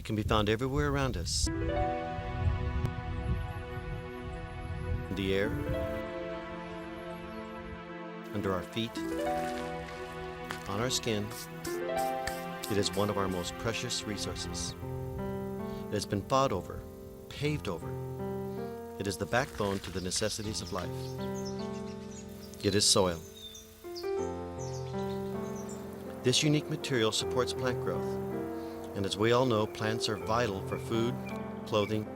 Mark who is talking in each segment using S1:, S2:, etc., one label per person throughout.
S1: It can be found everywhere around us. In the air, under our feet, on our skin. It is one of our most precious resources. It has been fought over, paved over. It is the backbone to the necessities of life. It is soil. This unique material supports plant growth, and as we all know, plants are vital for food, clothing,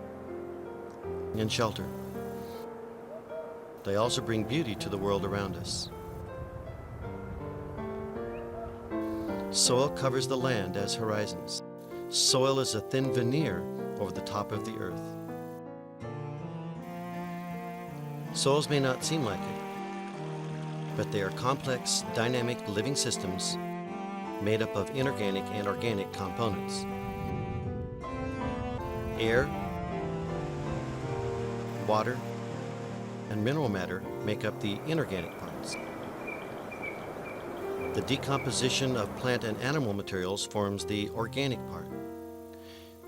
S1: and shelter. They also bring beauty to the world around us. Soil covers the land as horizons. Soil is a thin veneer over the top of the earth. Soils may not seem like it, but they are complex, dynamic, living systems made up of inorganic and organic components. Air, water, and mineral matter make up the inorganic parts. The decomposition of plant and animal materials forms the organic part.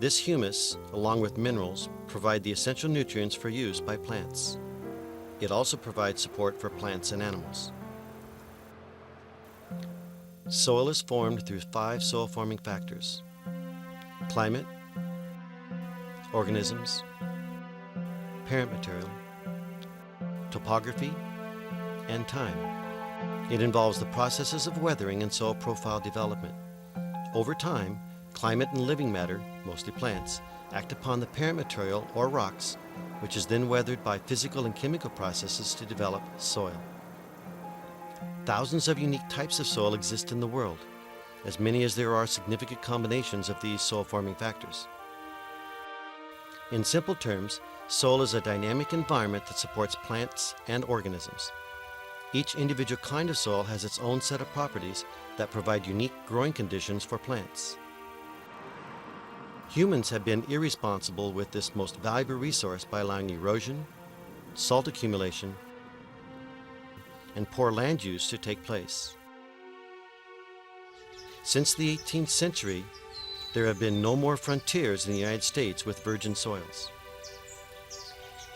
S1: This humus, along with minerals, provide the essential nutrients for use by plants. It also provides support for plants and animals. Soil is formed through 5 soil-forming factors: climate, organisms, parent material, topography, and time. It involves the processes of weathering and soil profile development. Over time, climate and living matter, mostly plants, act upon the parent material or rocks, which is then weathered by physical and chemical processes to develop soil. Thousands of unique types of soil exist in the world, as many as there are significant combinations of these soil-forming factors. In simple terms, soil is a dynamic environment that supports plants and organisms. Each individual kind of soil has its own set of properties that provide unique growing conditions for plants. Humans have been irresponsible with this most valuable resource by allowing erosion, salt accumulation, and poor land use to take place. Since the 18th century, there have been no more frontiers in the United States with virgin soils.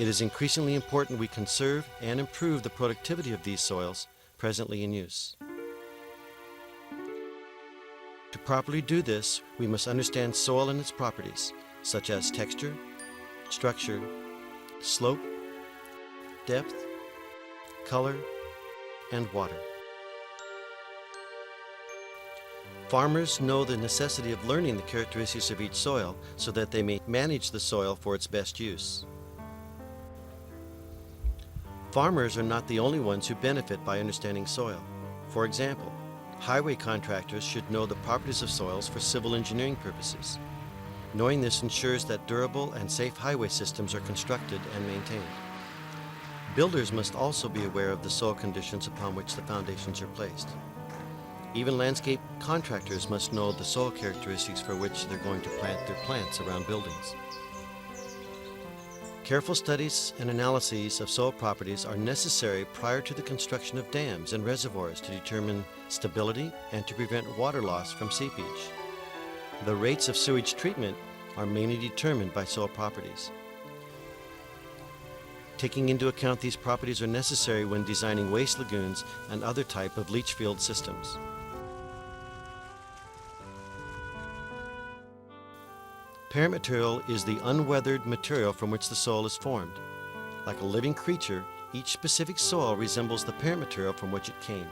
S1: It is increasingly important we conserve and improve the productivity of these soils presently in use. To properly do this, we must understand soil and its properties, such as texture, structure, slope, depth, color, and water. Farmers know the necessity of learning the characteristics of each soil so that they may manage the soil for its best use. Farmers are not the only ones who benefit by understanding soil. For example, highway contractors should know the properties of soils for civil engineering purposes. Knowing this ensures that durable and safe highway systems are constructed and maintained. Builders must also be aware of the soil conditions upon which the foundations are placed. Even landscape contractors must know the soil characteristics for which they're going to plant their plants around buildings. Careful studies and analyses of soil properties are necessary prior to the construction of dams and reservoirs to determine stability and to prevent water loss from seepage. The rates of sewage treatment are mainly determined by soil properties. Taking into account these properties are necessary when designing waste lagoons and other type of leach field systems. Parent material is the unweathered material from which the soil is formed. Like a living creature, each specific soil resembles the parent material from which it came.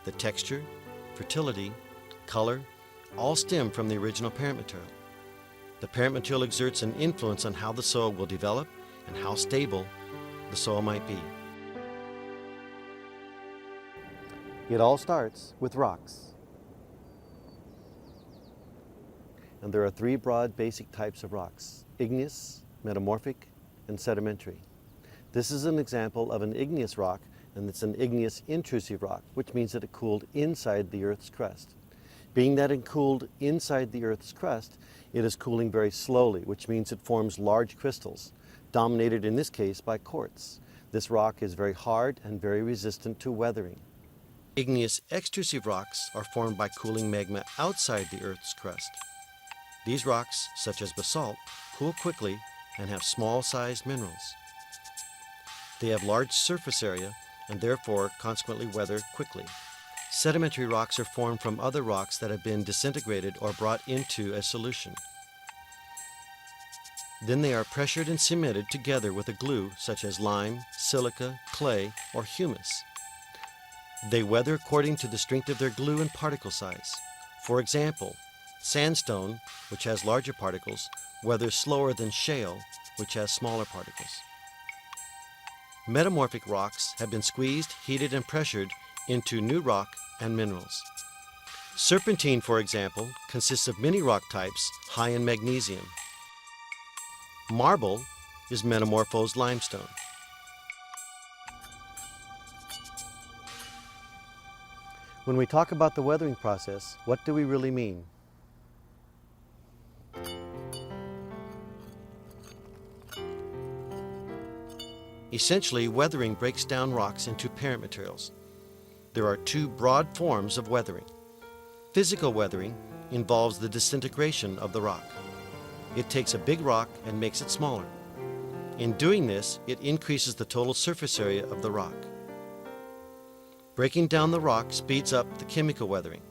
S1: The texture, fertility, color, all stem from the original parent material. The parent material exerts an influence on how the soil will develop and how stable the soil might be. It all starts with rocks. And there are 3 broad basic types of rocks: igneous, metamorphic, and sedimentary. This is an example of an igneous rock, and it's an igneous intrusive rock, which means that it cooled inside the Earth's crust. Being that it cooled inside the Earth's crust, it is cooling very slowly, which means it forms large crystals, dominated in this case by quartz. This rock is very hard and very resistant to weathering. Igneous extrusive rocks are formed by cooling magma outside the Earth's crust. These rocks, such as basalt, cool quickly and have small-sized minerals. They have large surface area and therefore consequently weather quickly. Sedimentary rocks are formed from other rocks that have been disintegrated or brought into a solution. Then they are pressured and cemented together with a glue such as lime, silica, clay, or humus. They weather according to the strength of their glue and particle size. For example, sandstone, which has larger particles, weathers slower than shale, which has smaller particles. Metamorphic rocks have been squeezed, heated, and pressured into new rock and minerals. Serpentine, for example, consists of many rock types high in magnesium. Marble is metamorphosed limestone. When we talk about the weathering process, what do we really mean? Essentially, weathering breaks down rocks into parent materials. There are two broad forms of weathering. Physical weathering involves the disintegration of the rock. It takes a big rock and makes it smaller. In doing this, it increases the total surface area of the rock. Breaking down the rock speeds up the chemical weathering.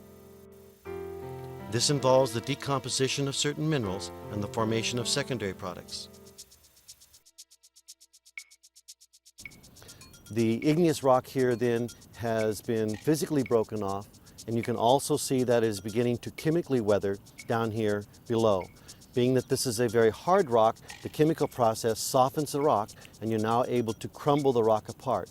S1: This involves the decomposition of certain minerals and the formation of secondary products. The igneous rock here then has been physically broken off, and you can also see that it is beginning to chemically weather down here below. Being that this is a very hard rock, the chemical process softens the rock and you're now able to crumble the rock apart.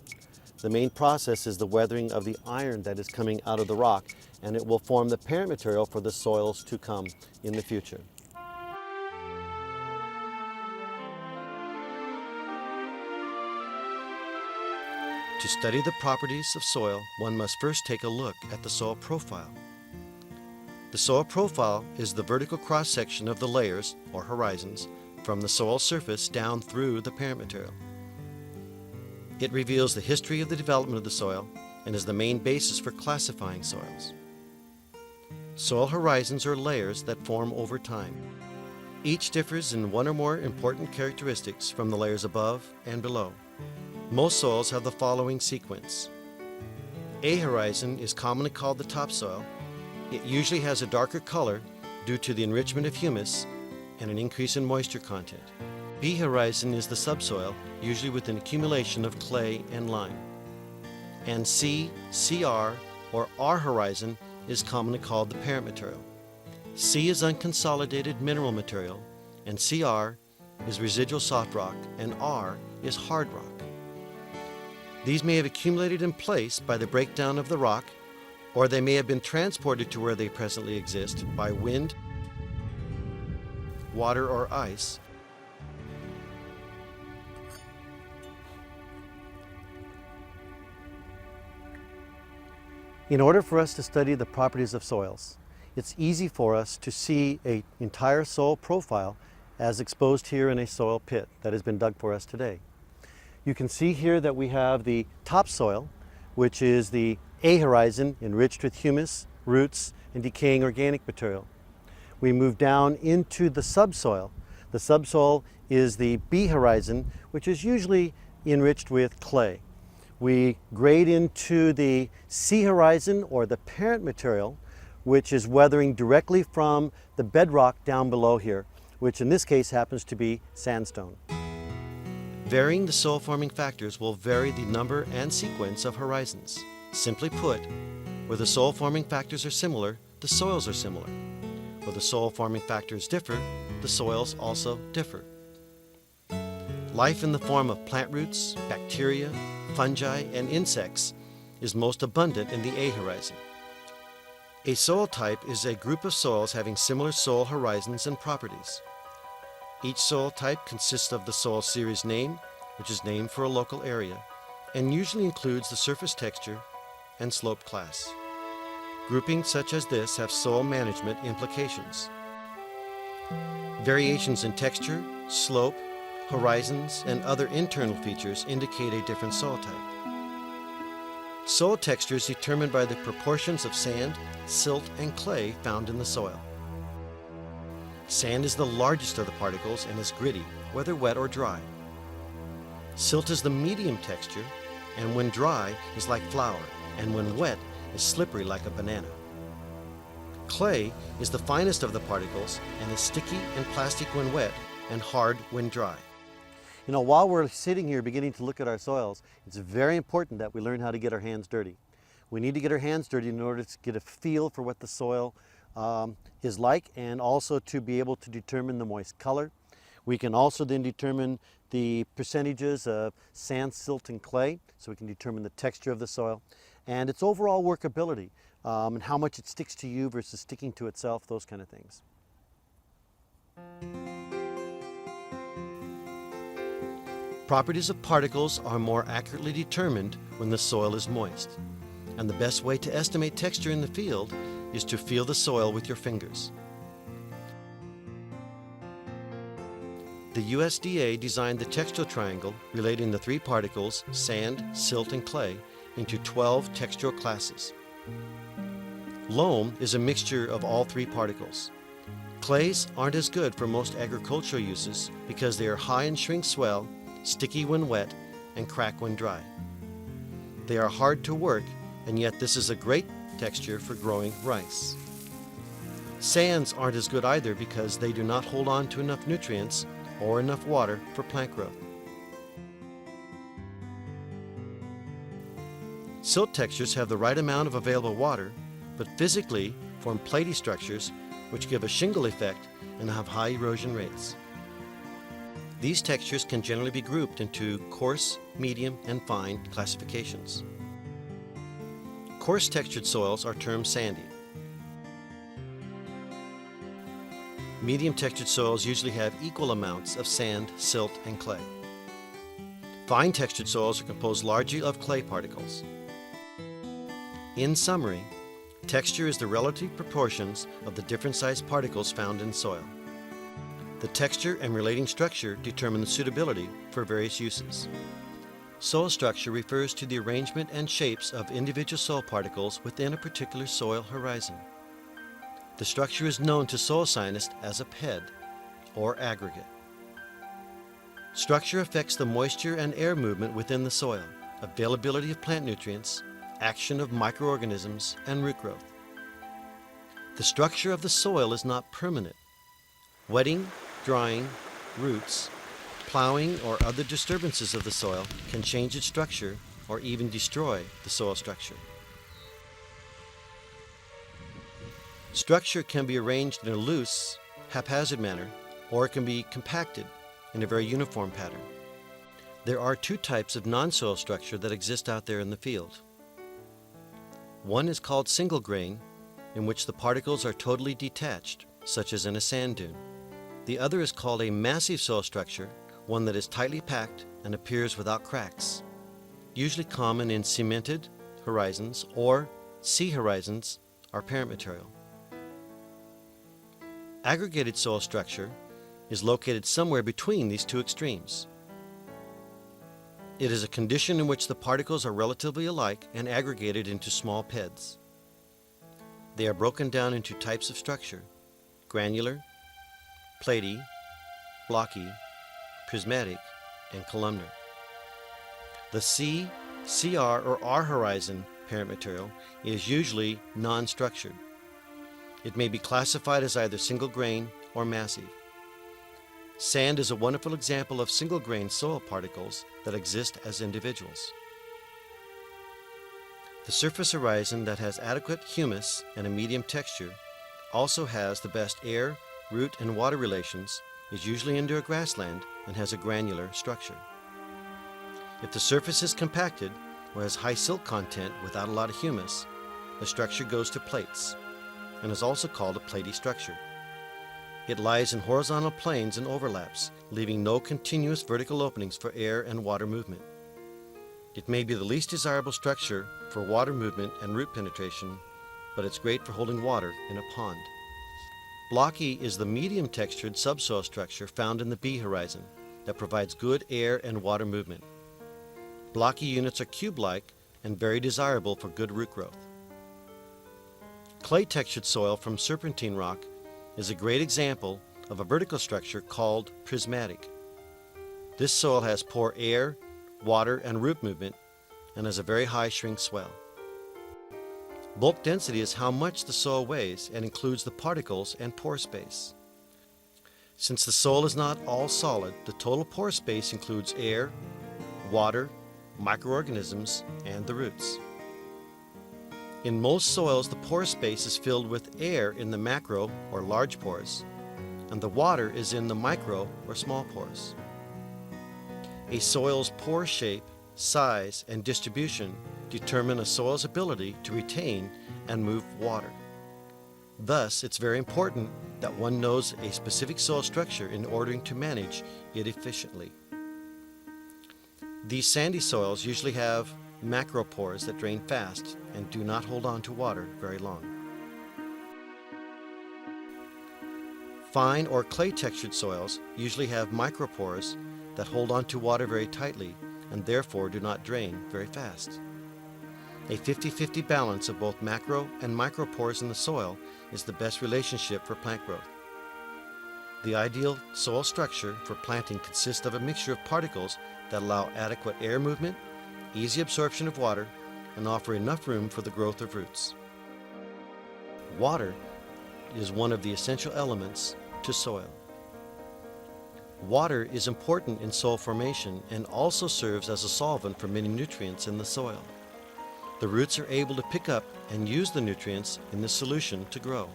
S1: The main process is the weathering of the iron that is coming out of the rock, and it will form the parent material for the soils to come in the future. To study the properties of soil, one must first take a look at the soil profile. The soil profile is the vertical cross-section of the layers, or horizons, from the soil surface down through the parent material. It reveals the history of the development of the soil and is the main basis for classifying soils. Soil horizons are layers that form over time. Each differs in one or more important characteristics from the layers above and below. Most soils have the following sequence. A horizon is commonly called the topsoil. It usually has a darker color due to the enrichment of humus and an increase in moisture content. B horizon is the subsoil, usually with an accumulation of clay and lime. And C, CR, or R horizon is commonly called the parent material. C is unconsolidated mineral material, and CR is residual soft rock, and R is hard rock. These may have accumulated in place by the breakdown of the rock, or they may have been transported to where they presently exist by wind, water, or ice. In order for us to study the properties of soils, it's easy for us to see an entire soil profile as exposed here in a soil pit that has been dug for us today. You can see here that we have the topsoil, which is the A horizon enriched with humus, roots, and decaying organic material. We move down into the subsoil. The subsoil is the B horizon, which is usually enriched with clay. We grade into the C horizon, or the parent material, which is weathering directly from the bedrock down below here, which in this case happens to be sandstone. Varying the soil forming factors will vary the number and sequence of horizons. Simply put, where the soil forming factors are similar, the soils are similar. Where the soil forming factors differ, the soils also differ. Life in the form of plant roots, bacteria, fungi, and insects is most abundant in the A horizon. A soil type is a group of soils having similar soil horizons and properties. Each soil type consists of the soil series name, which is named for a local area, and usually includes the surface texture and slope class. Groupings such as this have soil management implications. Variations in texture, slope, horizons, and other internal features indicate a different soil type. Soil texture is determined by the proportions of sand, silt, and clay found in the soil. Sand is the largest of the particles and is gritty, whether wet or dry. Silt is the medium texture, and when dry is like flour, and when wet is slippery like a banana. Clay is the finest of the particles and is sticky and plastic when wet and hard when dry. You know, while we're sitting here beginning to look at our soils, it's very important that we learn how to get our hands dirty. We need to get our hands dirty in order to get a feel for what the soil is like, and also to be able to determine the moist color. We can also then determine the percentages of sand, silt, and clay, so we can determine the texture of the soil and its overall workability, and how much it sticks to you versus sticking to itself, those kind of things. Properties of particles are more accurately determined when the soil is moist, and the best way to estimate texture in the field is to feel the soil with your fingers. The USDA designed the textural triangle relating the three particles, sand, silt, and clay, into 12 textural classes. Loam is a mixture of all three particles. Clays aren't as good for most agricultural uses because they are high in shrink swell, sticky when wet, and crack when dry. They are hard to work, and yet this is a great texture for growing rice. Sands aren't as good either because they do not hold on to enough nutrients or enough water for plant growth. Silt textures have the right amount of available water, but physically form platy structures which give a shingle effect and have high erosion rates. These textures can generally be grouped into coarse, medium, and fine classifications. Coarse textured soils are termed sandy. Medium textured soils usually have equal amounts of sand, silt, and clay. Fine textured soils are composed largely of clay particles. In summary, texture is the relative proportions of the different sized particles found in soil. The texture and relating structure determine the suitability for various uses. Soil structure refers to the arrangement and shapes of individual soil particles within a particular soil horizon. The structure is known to soil scientists as a PED, or aggregate. Structure affects the moisture and air movement within the soil, availability of plant nutrients, action of microorganisms, and root growth. The structure of the soil is not permanent. Wetting, drying, roots, plowing, or other disturbances of the soil can change its structure or even destroy the soil structure. Structure can be arranged in a loose, haphazard manner, or it can be compacted in a very uniform pattern. There are two types of non-soil structure that exist out there in the field. One is called single grain, in which the particles are totally detached, such as in a sand dune. The other is called a massive soil structure, one that is tightly packed and appears without cracks, usually common in cemented horizons or sea horizons are parent material. Aggregated soil structure is located somewhere between these two extremes. It is a condition in which the particles are relatively alike and aggregated into small PEDs. They are broken down into types of structure: granular, platy, blocky, prismatic, and columnar. The C, CR, or R horizon parent material is usually non-structured. It may be classified as either single grain or massive. Sand is a wonderful example of single grain soil particles that exist as individuals. The surface horizon that has adequate humus and a medium texture also has the best air, root, and water relations, is usually under a grassland, and has a granular structure. If the surface is compacted or has high silt content without a lot of humus, the structure goes to plates and is also called a platy structure. It lies in horizontal planes and overlaps, leaving no continuous vertical openings for air and water movement. It may be the least desirable structure for water movement and root penetration, but it's great for holding water in a pond. Blocky is the medium textured subsoil structure found in the B horizon that provides good air and water movement. Blocky units are cube-like and very desirable for good root growth. Clay textured soil from serpentine rock is a great example of a vertical structure called prismatic. This soil has poor air, water, and root movement and has a very high shrink swell. Bulk density is how much the soil weighs and includes the particles and pore space. Since the soil is not all solid, the total pore space includes air, water, microorganisms, and the roots. In most soils, the pore space is filled with air in the macro or large pores, and the water is in the micro or small pores. A soil's pore shape, size, and distribution determine a soil's ability to retain and move water. Thus, it's very important that one knows a specific soil structure in order to manage it efficiently. These sandy soils usually have macropores that drain fast and do not hold on to water very long. Fine or clay textured soils usually have micropores that hold on to water very tightly and therefore do not drain very fast. A 50-50 balance of both macro and micropores in the soil is the best relationship for plant growth. The ideal soil structure for planting consists of a mixture of particles that allow adequate air movement, easy absorption of water, and offer enough room for the growth of roots. Water is one of the essential elements to soil. Water is important in soil formation and also serves as a solvent for many nutrients in the soil. The roots are able to pick up and use the nutrients in the solution to grow.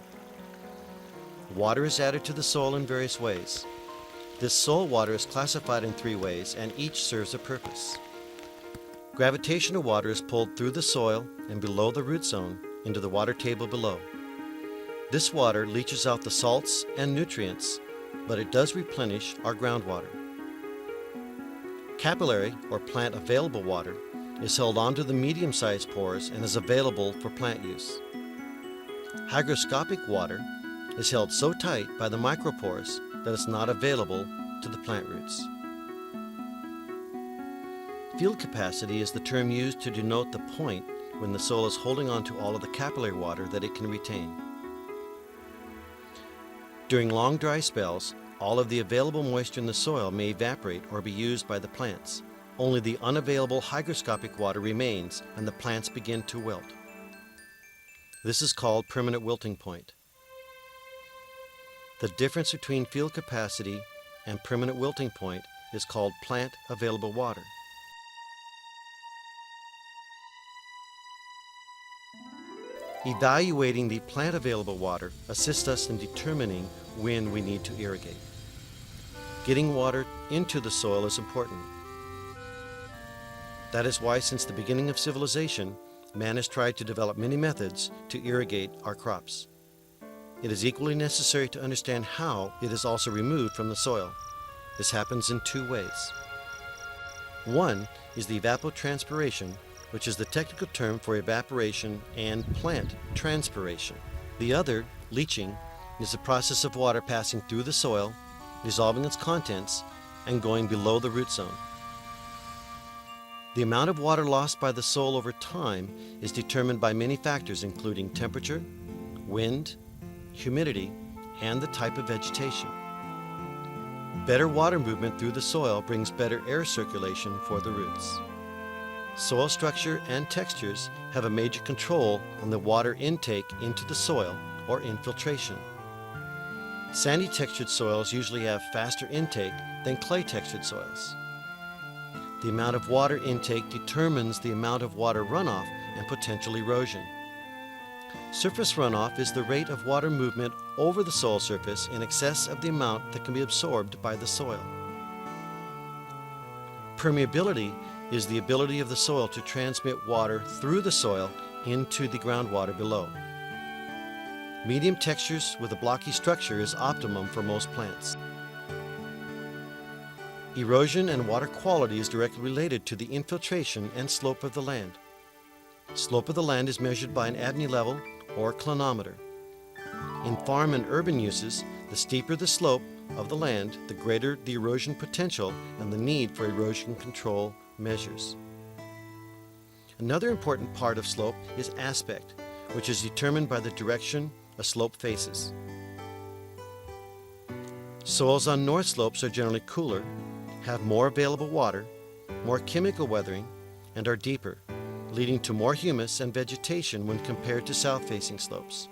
S1: Water is added to the soil in various ways. This soil water is classified in 3 ways, and each serves a purpose. Gravitational water is pulled through the soil and below the root zone into the water table below. This water leaches out the salts and nutrients, but it does replenish our groundwater. Capillary, or plant available water, is held onto the medium-sized pores and is available for plant use. Hygroscopic water is held so tight by the micropores that it's not available to the plant roots. Field capacity is the term used to denote the point when the soil is holding on to all of the capillary water that it can retain. During long dry spells, all of the available moisture in the soil may evaporate or be used by the plants. Only the unavailable hygroscopic water remains and the plants begin to wilt. This is called permanent wilting point. The difference between field capacity and permanent wilting point is called plant available water. Evaluating the plant available water assists us in determining when we need to irrigate. Getting water into the soil is important. That is why, since the beginning of civilization, man has tried to develop many methods to irrigate our crops. It is equally necessary to understand how it is also removed from the soil. This happens in 2 ways. One is the evapotranspiration, which is the technical term for evaporation and plant transpiration. The other, leaching, is the process of water passing through the soil, dissolving its contents, and going below the root zone. The amount of water lost by the soil over time is determined by many factors, including temperature, wind, humidity, and the type of vegetation. Better water movement through the soil brings better air circulation for the roots. Soil structure and textures have a major control on the water intake into the soil or infiltration. Sandy textured soils usually have faster intake than clay textured soils. The amount of water intake determines the amount of water runoff and potential erosion. Surface runoff is the rate of water movement over the soil surface in excess of the amount that can be absorbed by the soil. Permeability is the ability of the soil to transmit water through the soil into the groundwater below. Medium textures with a blocky structure is optimum for most plants. Erosion and water quality is directly related to the infiltration and slope of the land. Slope of the land is measured by an Abney level or clinometer. In farm and urban uses, the steeper the slope of the land, the greater the erosion potential and the need for erosion control measures. Another important part of slope is aspect, which is determined by the direction a slope faces. Soils on north slopes are generally cooler, have more available water, more chemical weathering, and are deeper, leading to more humus and vegetation when compared to south-facing slopes.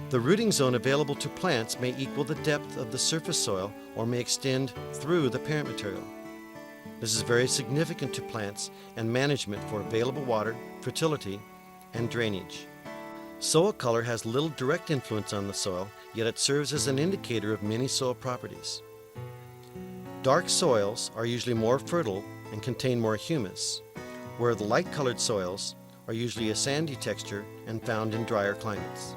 S1: The rooting zone available to plants may equal the depth of the surface soil or may extend through the parent material. This is very significant to plants and management for available water, fertility, and drainage. Soil color has little direct influence on the soil, yet it serves as an indicator of many soil properties. Dark soils are usually more fertile and contain more humus, where the light-colored soils are usually a sandy texture and found in drier climates.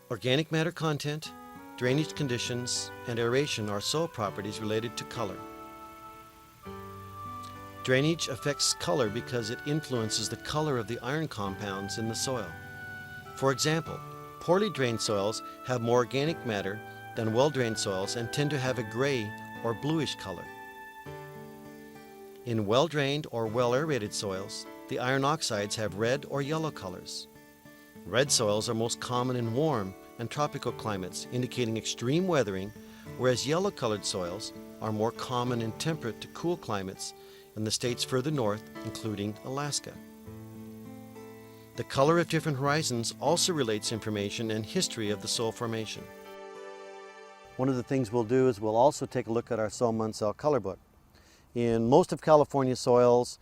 S1: Organic matter content, drainage conditions, and aeration are soil properties related to color. Drainage affects color because it influences the color of the iron compounds in the soil. For example, poorly drained soils have more organic matter than well-drained soils and tend to have a gray or bluish color. In well-drained or well-aerated soils, the iron oxides have red or yellow colors. Red soils are most common in warm and tropical climates, indicating extreme weathering, whereas yellow-colored soils are more common in temperate to cool climates in the states further north, including Alaska. The color of different horizons also relates information and history of the soil formation. One of the things we'll do is we'll also take a look at our Soil Munsell color book. In most of California soils,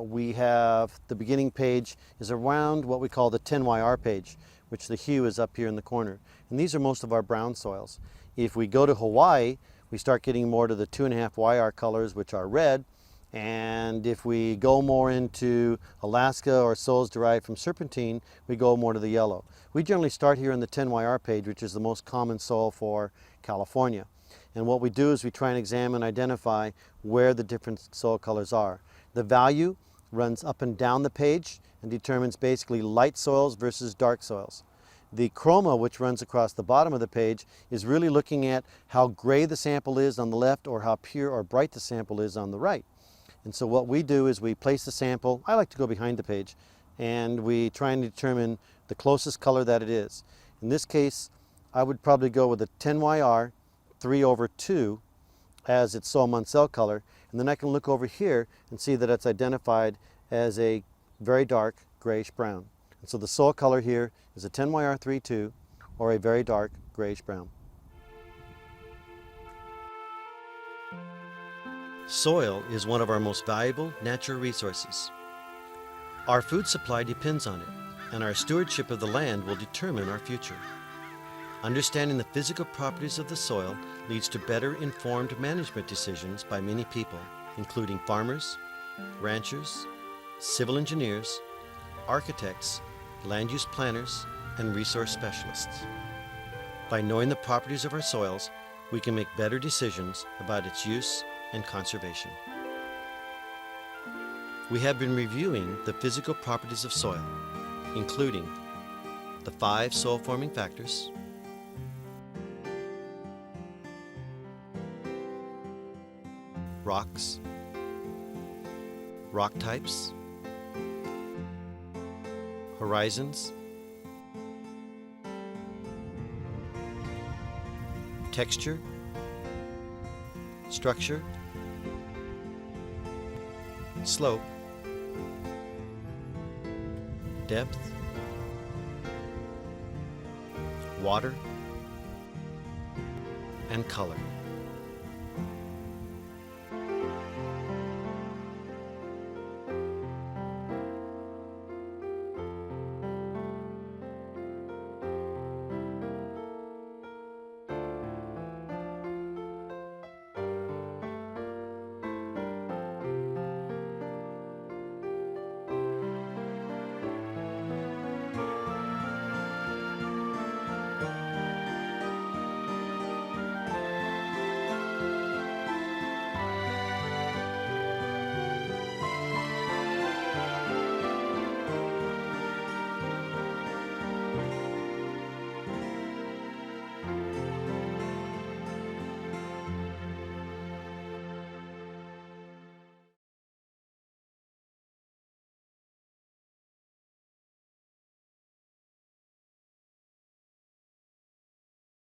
S1: we have the beginning page is around what we call the 10YR page, which the hue is up here in the corner. And these are most of our brown soils. If we go to Hawaii, we start getting more to the 2.5YR colors, which are red. And if we go more into Alaska or soils derived from serpentine, we go more to the yellow. We generally start here in the 10YR page, which is the most common soil for California. And what we do is we try and examine, identify where the different soil colors are. The value runs up and down the page and determines basically light soils versus dark soils. The chroma, which runs across the bottom of the page, is really looking at how gray the sample is on the left or how pure or bright the sample is on the right. And so what we do is we place the sample, I like to go behind the page, and we try and determine the closest color that it is. In this case, I would probably go with a 10YR 3/2 as its Soil Munsell color, and then I can look over here and see that it's identified as a very dark grayish brown. And so the soil color here is a 10YR 3/2 or a very dark grayish brown. Soil is one of our most valuable natural resources. Our food supply depends on it, and our stewardship of the land will determine our future. Understanding the physical properties of the soil leads to better informed management decisions by many people, including farmers, ranchers, civil engineers, architects, land use planners, and resource specialists. By knowing the properties of our soils, we can make better decisions about its use and conservation. We have been reviewing the physical properties of soil, including the 5 soil forming factors, rocks, rock types, horizons, texture, structure, slope, depth, water, and color.